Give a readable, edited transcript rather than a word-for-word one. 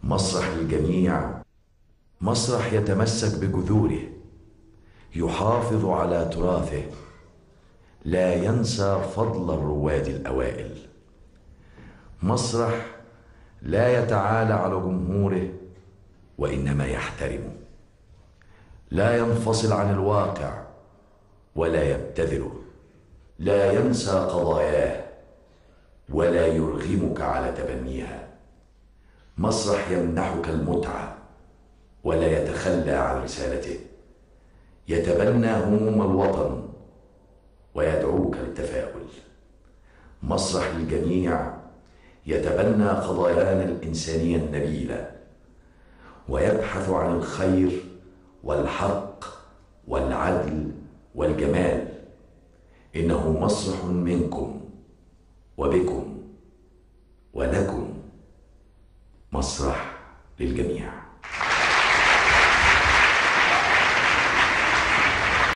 مسرح للجميع، مسرح يتمسك بجذوره، يحافظ على تراثه، لا ينسى فضل الرواد الأوائل. مسرح لا يتعالى على جمهوره وإنما يحترمه، لا ينفصل عن الواقع ولا يبتذله، لا ينسى قضاياه ولا يرغمك على تبنيها. مسرح يمنحك المتعة ولا يتخلى عن رسالته، يتبنى هموم الوطن ويدعوك للتفاؤل. مسرح للجميع يتبنى قضايانا الإنسانية النبيلة ويبحث عن الخير والحق والعدل والجمال. إنه مسرح منكم وبكم ولكم، مسرح للجميع.